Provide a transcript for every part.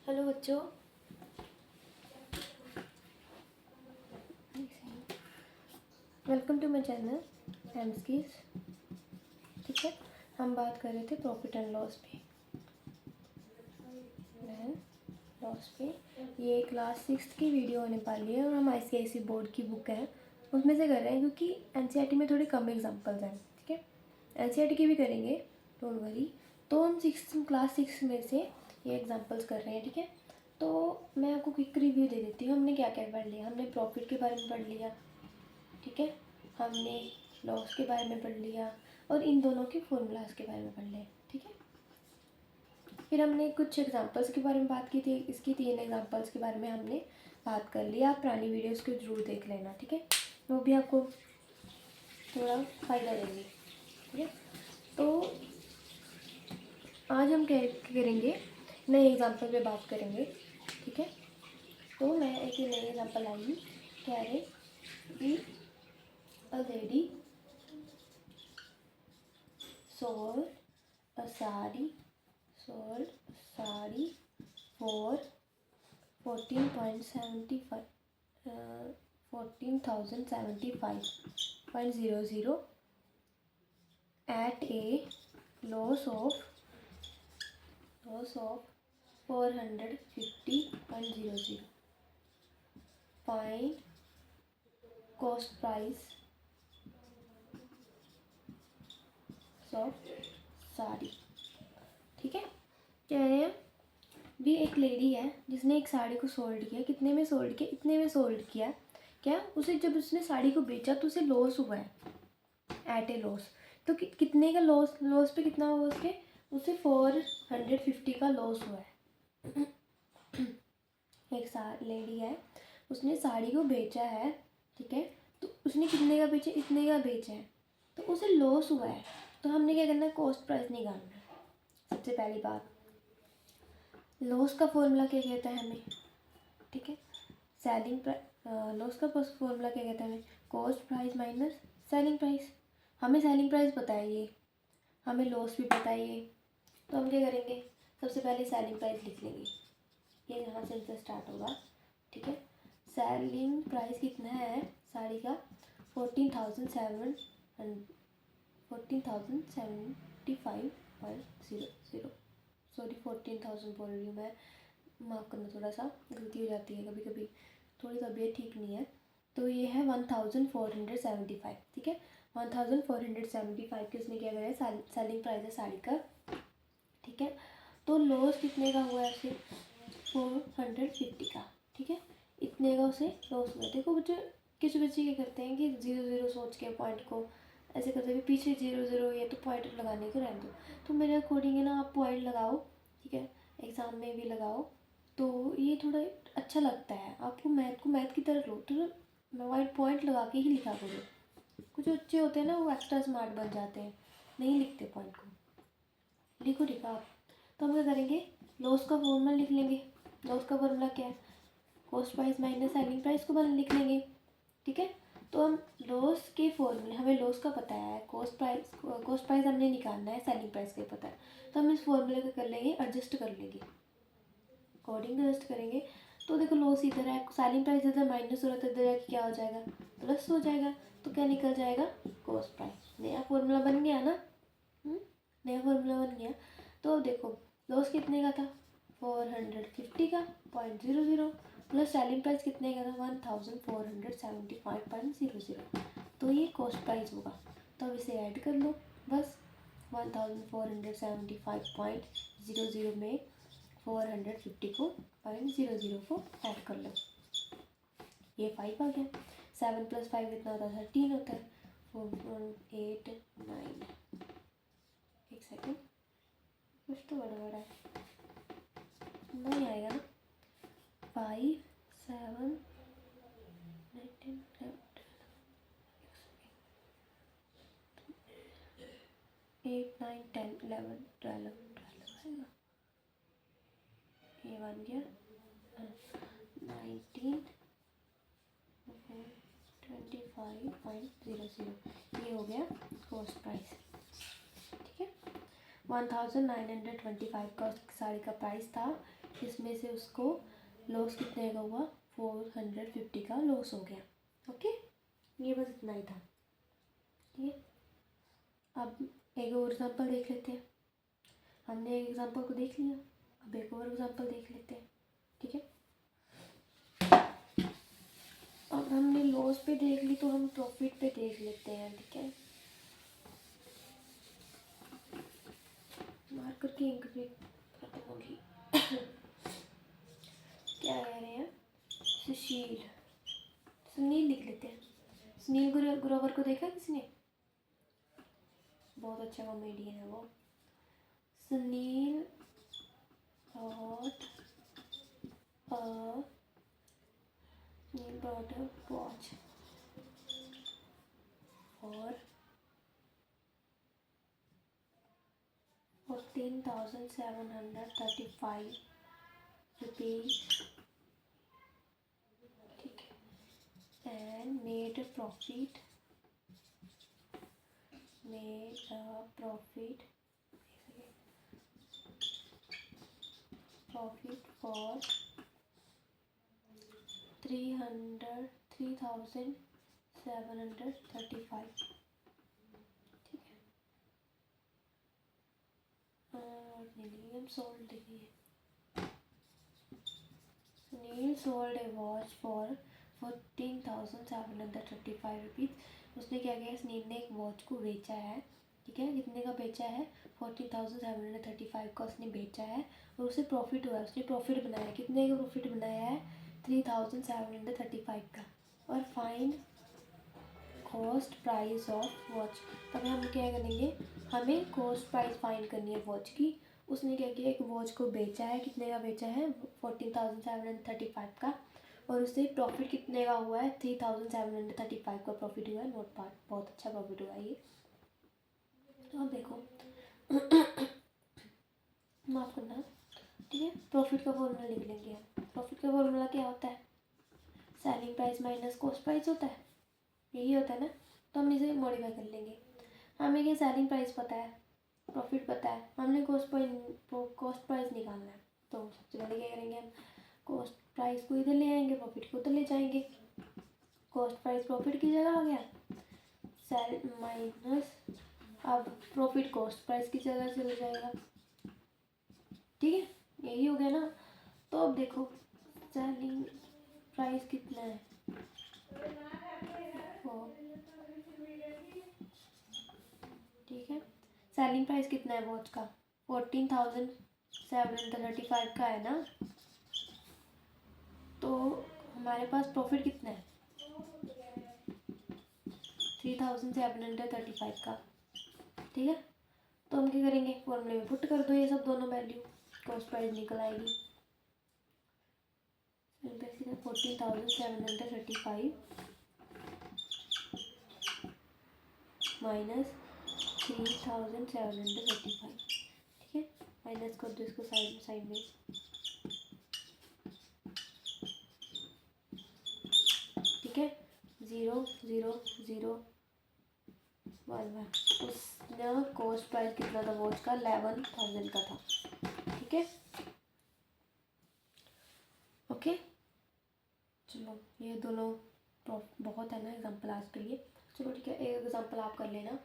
Hello बच्चों, welcome to my channel एम्सकीज। ठीक है, हम बात कर रहे थे प्रॉफिट एंड लॉस पे। ये क्लास 6 की वीडियो होने वाली है और हम ICIC बोर्ड की बुक है उसमें से कर रहे हैं, क्योंकि NCERT में थोड़े कम एग्जांपल्स हैं। ठीक है, NCERT की भी करेंगे, डोंट वरी। तो हम क्लास 6 में से ये एग्जांपल्स कर रहे हैं। ठीक है, तो मैं आपको क्विक रिव्यू दे देती हूँ। हमने क्या क्या पढ़ लिया। हमने प्रॉफिट के बारे में पढ़ लिया, ठीक है, हमने लॉस के बारे में पढ़ लिया और इन दोनों के फॉर्मूलाज के बारे में पढ़ लिया। ठीक है, फिर हमने कुछ एग्जांपल्स के बारे में बात की थी। इसकी 3 एग्जांपल्स के बारे में हमने बात कर लिया। आप पुरानी वीडियोस को जरूर देख लेना, ठीक है, वो भी आपको थोड़ा फ़ायदा देंगे। ठीक है, तो आज हम क्या करेंगे, नए एग्जांपल पे बात करेंगे। ठीक है, तो मैं एक नई एग्जांपल आएगी, क्या है, we a lady sold a sari for 14,075.00 at a loss of 450.00. Find cost price of sari. ठीक है, कह रहे हैं भी एक लेडी है जिसने एक साड़ी को सोल्ड किया। कितने में सोल्ड किया? इतने में सोल्ड किया। क्या उसे, जब उसने साड़ी को बेचा तो उसे लॉस हुआ है, एट ए लॉस। तो कितने का लॉस पे कितना हुआ उसके? उसे 450 का लॉस हुआ है। एक लेडी है, उसने साड़ी को बेचा है। ठीक है, तो उसने कितने का बेचा? इतने का बेचा है, तो उसे लॉस हुआ है। तो हमने क्या करना है? कॉस्ट प्राइस निकालना है। सबसे पहली बात, लॉस का फॉर्मूला क्या कहता है हमें? ठीक है, सेलिंग प्राइस, लॉस का फॉर्मूला क्या कहता है हमें? Cost price minus selling price. हमें सेलिंग प्राइस पता है, ये हमें लॉस भी पता है ये। तो हम क्या करेंगे? सबसे पहले सेलिंग प्राइस लिख लेंगे। ये यहाँ से स्टार्ट होगा। ठीक है, सेलिंग प्राइस कितना है साड़ी का? 14,075.00। सॉरी, 14,000 बोल रही हूँ मैं, माफ़ करना, थोड़ा सा गलती हो जाती है कभी कभी, थोड़ी तबीयत ठीक नहीं है। तो ये है 1475। ठीक है, 1475 की उसने क्या करा है? सेलिंग प्राइस है साड़ी का। ठीक है, तो लॉस कितने का हुआ है उसे? 450 का। ठीक है, इतने का उसे लॉस हुआ। देखो बच्चे, किस बच्चे क्या करते हैं कि 0 सोच के पॉइंट को ऐसे करते हैं, पीछे 0 ये तो पॉइंट लगाने को रहने दो। तो मेरे अकॉर्डिंग है ना, आप पॉइंट लगाओ। ठीक है, एग्ज़ाम में भी लगाओ, तो ये थोड़ा अच्छा लगता है आपको। मैथ की तरह लो, तो वाइट पॉइंट लगा के ही लिखा करो। कुछ बच्चे होते हैं ना, वो एक्स्ट्रा स्मार्ट बन जाते हैं, नहीं लिखते पॉइंट को। लिखो लिखा आप। तो हम क्या करेंगे? लॉस का फॉर्मूला लिख लेंगे। लॉस का फॉर्मूला क्या है? Cost price minus selling price को लिख लेंगे। ठीक है, तो हम लॉस के फॉर्मूले, हमें लॉस का पता है, कॉस्ट प्राइस हमने निकालना है, सेलिंग प्राइस का पता है। तो हम इस फॉर्मूले को कर लेंगे, एडजस्ट कर लेंगे, अकॉर्डिंग एडजस्ट करेंगे। तो देखो, लॉस इधर है, सेलिंग प्राइस इधर माइनस हो रहा था, इधर क्या हो जाएगा? प्लस हो जाएगा। तो क्या निकल जाएगा? Cost price. नया फॉर्मूला बन गया ना, नया फॉर्मूला बन गया। तो देखो, लॉस कितने का था? 450 का, 0.00, प्लस सेलिंग प्राइस कितने का था? 1475.00। तो ये कॉस्ट प्राइस होगा। तो अब इसे ऐड कर लो बस। 1475.00 में 450 को 0.00 को ऐड कर लो, ये 5 आ गया। 7 + 5 कितना होता है? 13 होता है। 4 8 9, एक सेकेंड, कुछ तो बड़ा है, नहीं आएगा ना। 5 7 19 8 9 10 11 12 आएगा। ये बन गया 19 25.00। ये हो गया कॉस्ट प्राइस। ठीक है, 1925 का उस साड़ी का प्राइस था, इसमें से उसको लॉस कितने का हुआ, 450 का लॉस हो गया। ओके, ये बस इतना ही था। ठीक है, अब एक और एग्जांपल देख लेते हैं। हमने एक एग्जांपल को देख लिया, अब एक और एग्जांपल देख लेते हैं। ठीक है, अब हमने लॉस पे देख ली तो हम प्रॉफिट पे देख लेते हैं। ठीक है, मार्कर की इंक भी खत्म होगी। क्या कह रहे हैं, सुशील, सुनील लिख लेते हैं। सुनील ग्रोवर को देखा किसी ने, बहुत अच्छा कॉमेडियन है वो। Sunil bought a watch for 14,735 rupees, ठीक है, and made a profit for 3,735। ठीक है, Neil sold a watch for 14,735 rupees. उसने क्या किया, सुनील ने एक वॉच को बेचा है। ठीक है, कितने का बेचा है, 14,735 का उसने बेचा है, और उसे प्रॉफिट हुआ है, उसने प्रॉफिट बनाया। कितने का प्रॉफिट बनाया है, 3,735 का। और find cost price of watch. तब हम क्या करेंगे, हमें कॉस्ट प्राइस फाइंड करनी है वॉच की। उसने क्या किया, एक वॉच को बेचा है, कितने का बेचा है, 14,735 का, और उससे प्रॉफिट कितने का हुआ है, 3,735 का प्रॉफिट हुआ है। नोट पार्ट, बहुत अच्छा प्रॉफिट हुआ है ये। तो अब देखो, माफ़ करना, ठीक है, प्रॉफिट का फॉर्मूला लिख लेंगे हम। प्रॉफिट का फॉर्मूला क्या होता है, selling price minus cost price होता है, यही होता है ना। तो हम इसे मॉडिफाई कर लेंगे। हमें क्या सेलिंग प्राइस पता है, प्रॉफिट पता है, हमने कॉस्ट प्राइस निकालना है। तो सबसे पहले क्या करेंगे, हम कॉस्ट प्राइस को इधर ले आएंगे, प्रॉफिट को उधर ले जाएंगे। कॉस्ट प्राइस प्रॉफिट की जगह आ गया, सेल माइनस, अब प्रॉफिट कॉस्ट प्राइस की जगह चला जाएगा। ठीक है, यही हो गया ना। तो अब देखो, सेलिंग प्राइस कितना है, ठीक है, सेलिंग प्राइस कितना है वॉच का, 14,735 का है ना। तो हमारे पास प्रॉफिट कितना है, 3,735 का। ठीक है, तो हम क्या करेंगे, फॉर्मूले में पुट कर दो ये सब दोनों वैल्यू, कॉस्ट प्राइस निकल आएगी। 14,735 माइनस 3,735। ठीक है, माइनस कर दो इसको साइड में। ठीक है, 0 0 0 1 1। उसने कॉस्ट प्राइस कितना था वॉच का, 11,000 का था। ठीक है, ओके, चलो ये दोनों बहुत है ना एग्जांपल आज के लिए। चलो ठीक है, एक एग्जांपल आप कर लेना,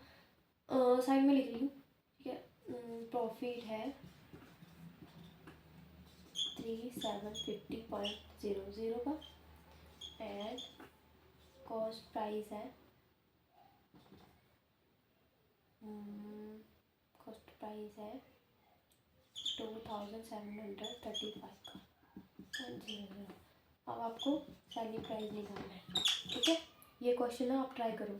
साइड में लिख रही हूँ। ठीक है, प्रॉफिट है 3,750.00 का, एंड कॉस्ट प्राइस है, कॉस्ट प्राइस है 2,735 का, 0 अब आपको सेलिंग प्राइस निकालना है। ठीक है, ये क्वेश्चन है, आप ट्राई करो।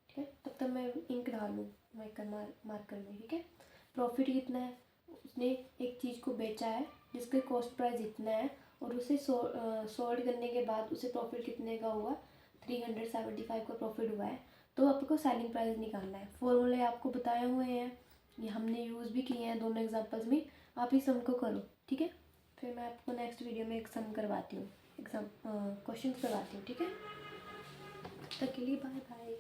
ठीक है, तब तक मैं इंक डालूँ मार्कर में। ठीक है, प्रॉफिट कितना है, उसने एक चीज़ को बेचा है जिसके कॉस्ट प्राइस इतना है, और उसे सोल्ड करने के बाद उसे प्रॉफिट कितने का हुआ, 375 का प्रॉफिट हुआ है। तो आपको सेलिंग प्राइस निकालना है। फॉर्मूले आपको बताए हुए हैं, ये हमने यूज़ भी किए हैं दोनों एग्जांपल्स में। आप इस सम को करो। ठीक है, फिर मैं आपको नेक्स्ट वीडियो में एक सम करवाती हूँ, एग्जाम क्वेश्चन करवाती हूँ। ठीक है, तब तक के लिए बाय बाय।